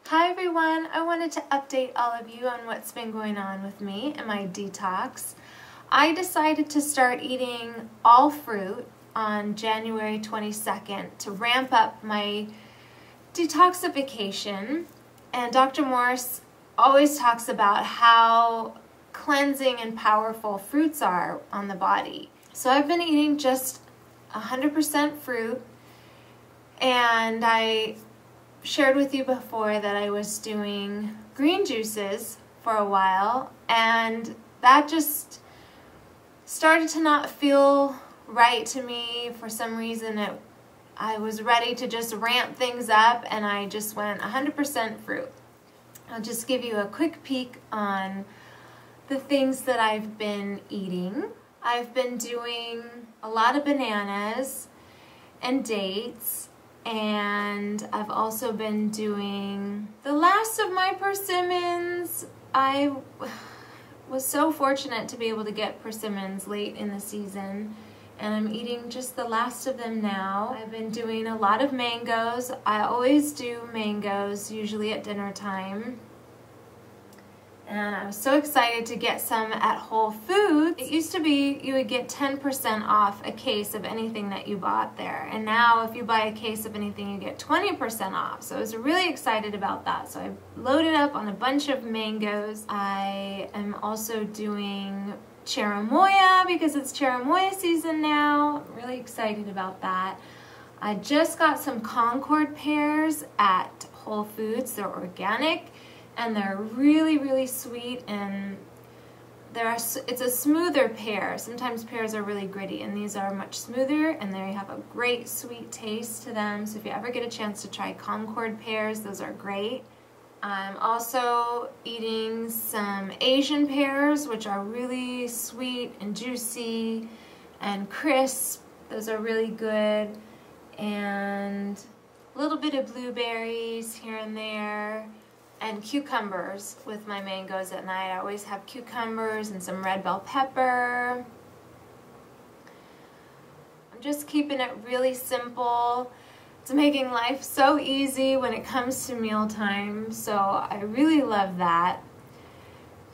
Hi everyone, I wanted to update all of you on what's been going on with me and my detox. I decided to start eating all fruit on January 22nd to ramp up my detoxification, and Dr. Morse always talks about how cleansing and powerful fruits are on the body. So I've been eating just 100% fruit, and I shared with you before that I was doing green juices for a while, and that just started to not feel right to me. For some reason I was ready to just ramp things up, and I just went 100% fruit. I'll just give you a quick peek on the things that I've been eating. I've been doing a lot of bananas and dates, and I've also been doing the last of my persimmons. I was so fortunate to be able to get persimmons late in the season, and I'm eating just the last of them now. I've been doing a lot of mangoes. I always do mangoes, usually at dinner time. And I was so excited to get some at Whole Foods. It used to be you would get 10% off a case of anything that you bought there. And now if you buy a case of anything, you get 20% off. So I was really excited about that. So I loaded up on a bunch of mangoes. I am also doing cherimoya because it's cherimoya season now. I'm really excited about that. I just got some Concord pears at Whole Foods. They're organic, and they're really, really sweet, and it's a smoother pear. Sometimes pears are really gritty, and these are much smoother, and they have a great sweet taste to them. So if you ever get a chance to try Concord pears, those are great. I'm also eating some Asian pears, which are really sweet and juicy and crisp. Those are really good. And a little bit of blueberries here and there. And cucumbers with my mangoes at night. I always have cucumbers and some red bell pepper. I'm just keeping it really simple. It's making life so easy when it comes to mealtime, so I really love that.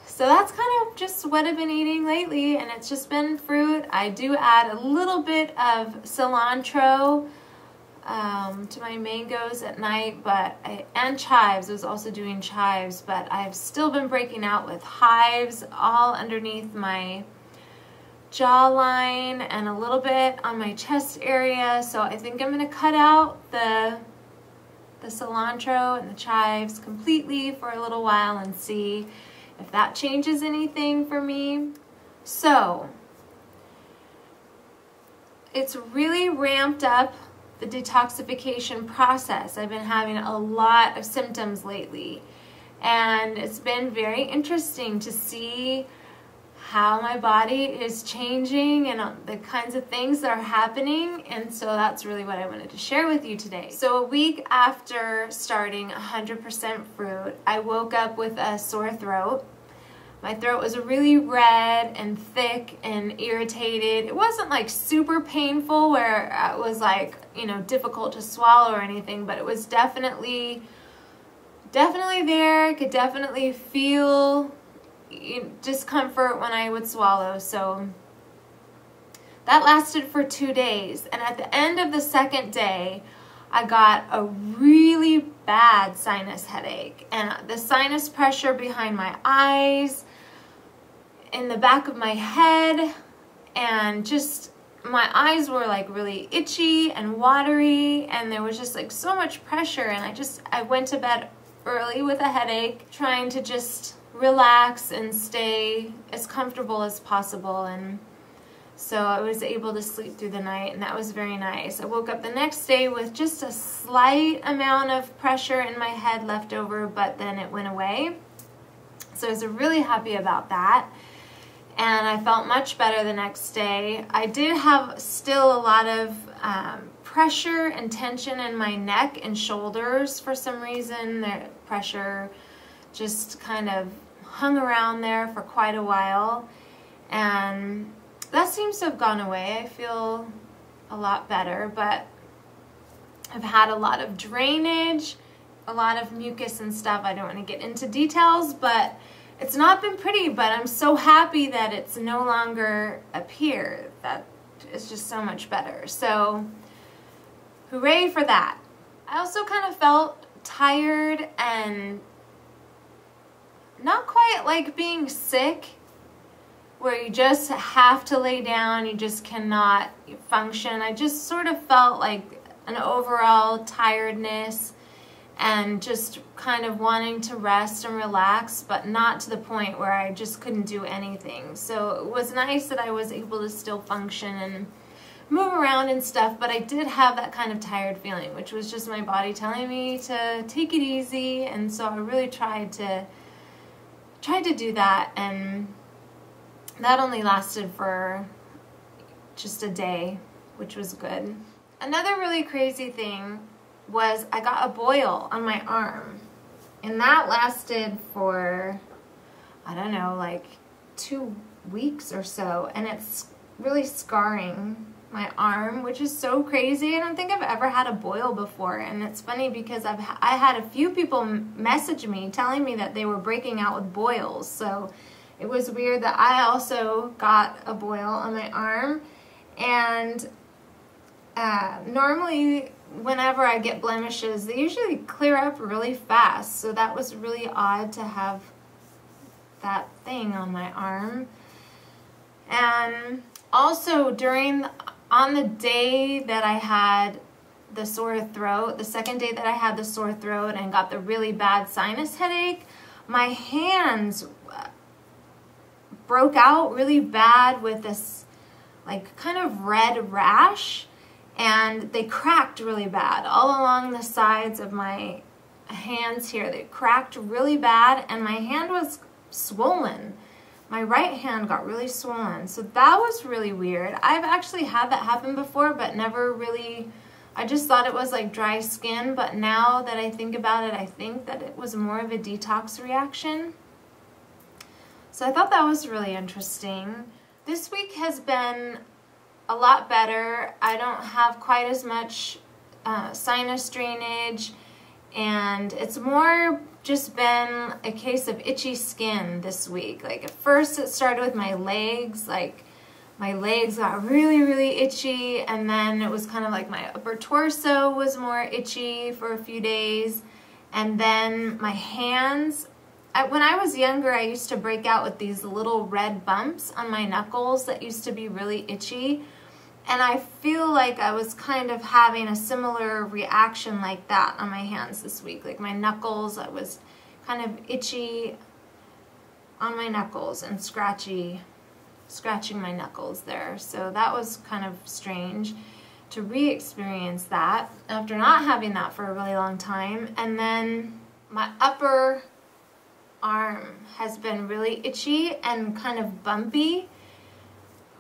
So that's kind of just what I've been eating lately, and it's just been fruit. I do add a little bit of cilantro to my mangoes at night, and chives. I was also doing chives, but I've still been breaking out with hives all underneath my jawline and a little bit on my chest area. So I think I'm going to cut out the cilantro and the chives completely for a little while and see if that changes anything for me. So it's really ramped up the detoxification process. I've been having a lot of symptoms lately, and it's been very interesting to see how my body is changing and the kinds of things that are happening, and so that's really what I wanted to share with you today. So a week after starting 100% fruit, I woke up with a sore throat. My throat was really red and thick and irritated. It wasn't like super painful where it was like, you know, difficult to swallow or anything, but it was definitely there. I could definitely feel discomfort when I would swallow. So that lasted for 2 days. And at the end of the second day, I got a really bad sinus headache, and the sinus pressure behind my eyes, in the back of my head, and just my eyes were like really itchy and watery, and there was just like so much pressure, and I went to bed early with a headache, trying to just relax and stay as comfortable as possible. And so I was able to sleep through the night, and that was very nice. I woke up the next day with just a slight amount of pressure in my head left over, but then it went away. So I was really happy about that, and I felt much better the next day. I did have still a lot of pressure and tension in my neck and shoulders for some reason. The pressure just kind of hung around there for quite a while, and that seems to have gone away. I feel a lot better, but I've had a lot of drainage a lot of mucus and stuff. I don't want to get into details, but it's not been pretty, but I'm so happy that it's no longer up here. That is just so much better. So hooray for that. I also kind of felt tired and not quite like being sick, where you just have to lay down, you just cannot function. I just sort of felt like an overall tiredness and just kind of wanting to rest and relax, but not to the point where I just couldn't do anything. So it was nice that I was able to still function and move around and stuff, but I did have that kind of tired feeling, which was just my body telling me to take it easy. And so I really tried to do that, and that only lasted for just a day, which was good. Another really crazy thing was I got a boil on my arm, and that lasted for, I don't know, like 2 weeks or so, and it's really scarring my arm, which is so crazy. I don't think I've ever had a boil before, and it's funny because I had a few people message me telling me that they were breaking out with boils, so it was weird that I also got a boil on my arm. And normally whenever I get blemishes, they usually clear up really fast, so that was really odd to have that thing on my arm. And also on the day that I had the sore throat, the second day that I had the sore throat and got the really bad sinus headache, my hands broke out really bad with this like kind of red rash, and they cracked really bad all along the sides of my hands here. They cracked really bad, and my hand was swollen. My right hand got really swollen, so that was really weird. I've actually had that happen before, but never really, I just thought it was like dry skin, but now that I think about it, I think that it was more of a detox reaction. So I thought that was really interesting. This week has been a lot better. I don't have quite as much sinus drainage, and it's more just been a case of itchy skin this week. Like at first it started with my legs, like my legs got really, really itchy, and then it was kind of like my upper torso was more itchy for a few days, and then my hands. When I was younger, I used to break out with these little red bumps on my knuckles that used to be really itchy. And I feel like I was kind of having a similar reaction like that on my hands this week. Like my knuckles, I was kind of itchy on my knuckles and scratching my knuckles there. So that was kind of strange to re-experience that after not having that for a really long time. And then my upper arm has been really itchy and kind of bumpy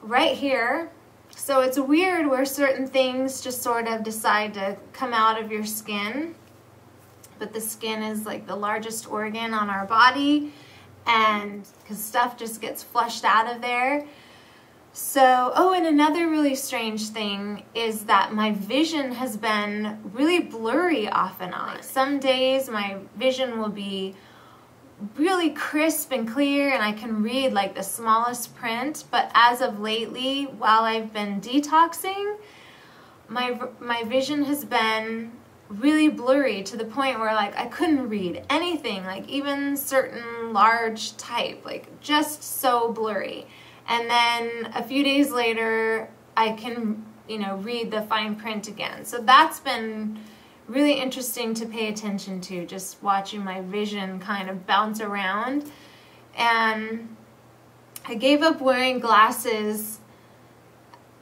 right here. So it's weird where certain things just sort of decide to come out of your skin, but the skin is like the largest organ on our body, and because stuff just gets flushed out of there. So, oh, and another really strange thing is that my vision has been really blurry off and on. Like some days my vision will be really crisp and clear, and I can read like the smallest print, but as of lately, while I've been detoxing, my vision has been really blurry to the point where like I couldn't read anything, like even certain large type, like just so blurry. And then a few days later I can, read the fine print again. So that's been really interesting to pay attention to, just watching my vision kind of bounce around. And I gave up wearing glasses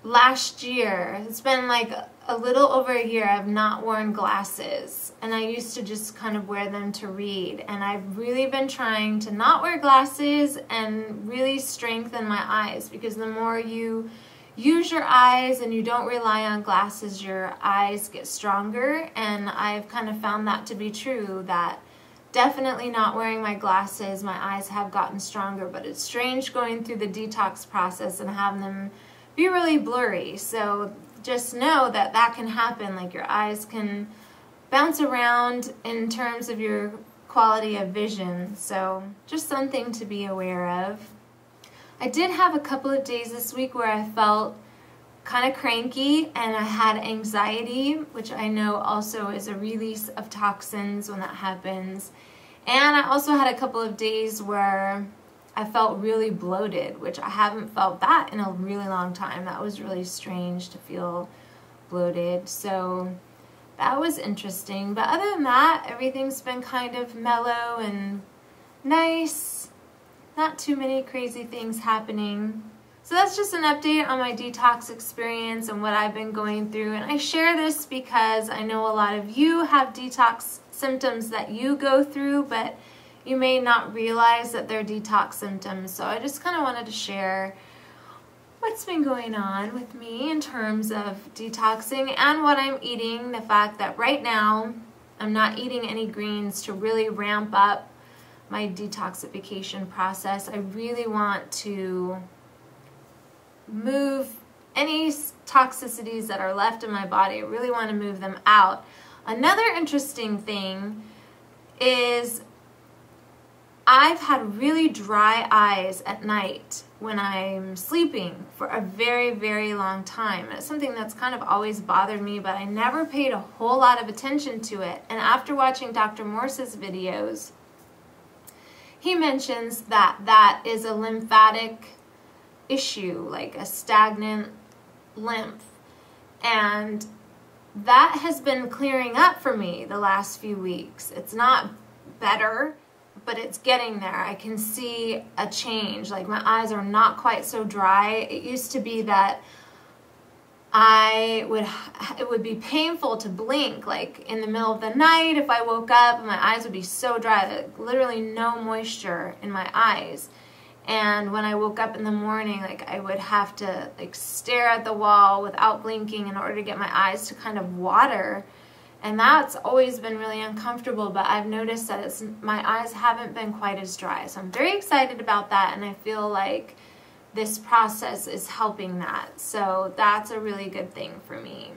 last year. It's been like a little over a year I've not worn glasses, and I used to just kind of wear them to read, and I've really been trying to not wear glasses and really strengthen my eyes, because the more you use your eyes and you don't rely on glasses, your eyes get stronger. And I've kind of found that to be true, that definitely not wearing my glasses, my eyes have gotten stronger. But it's strange going through the detox process and having them be really blurry. So just know that that can happen, like your eyes can bounce around in terms of your quality of vision. So just something to be aware of. I did have a couple of days this week where I felt kind of cranky and I had anxiety, which I know also is a release of toxins when that happens. And I also had a couple of days where I felt really bloated, which I haven't felt that in a really long time. That was really strange to feel bloated. So that was interesting. But other than that, everything's been kind of mellow and nice. Not too many crazy things happening. So that's just an update on my detox experience and what I've been going through. And I share this because I know a lot of you have detox symptoms that you go through, but you may not realize that they're detox symptoms. So I just kind of wanted to share what's been going on with me in terms of detoxing and what I'm eating. The fact that right now I'm not eating any greens to really ramp up my detoxification process. I really want to move any toxicities that are left in my body. I really want to move them out. Another interesting thing is I've had really dry eyes at night when I'm sleeping for a very, very long time. And it's something that's kind of always bothered me, but I never paid a whole lot of attention to it. And after watching Dr. Morse's videos, he mentions that that is a lymphatic issue, like a stagnant lymph. And that has been clearing up for me the last few weeks. It's not better, but it's getting there. I can see a change. Like my eyes are not quite so dry. It used to be that it would be painful to blink, like in the middle of the night if I woke up, my eyes would be so dry, like literally no moisture in my eyes. And when I woke up in the morning, like I would have to like stare at the wall without blinking in order to get my eyes to kind of water. And that's always been really uncomfortable, but I've noticed that my eyes haven't been quite as dry. So I'm very excited about that, and I feel like this process is helping that. So that's a really good thing for me.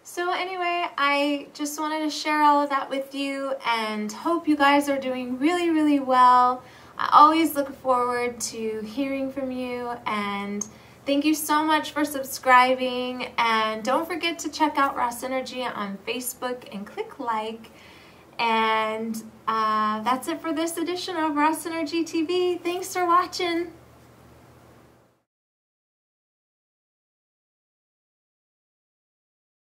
So anyway, I just wanted to share all of that with you and hope you guys are doing really, really well. I always look forward to hearing from you, and thank you so much for subscribing. And don't forget to check out Raw Synergy on Facebook and click like. And that's it for this edition of Raw Synergy TV. Thanks for watching.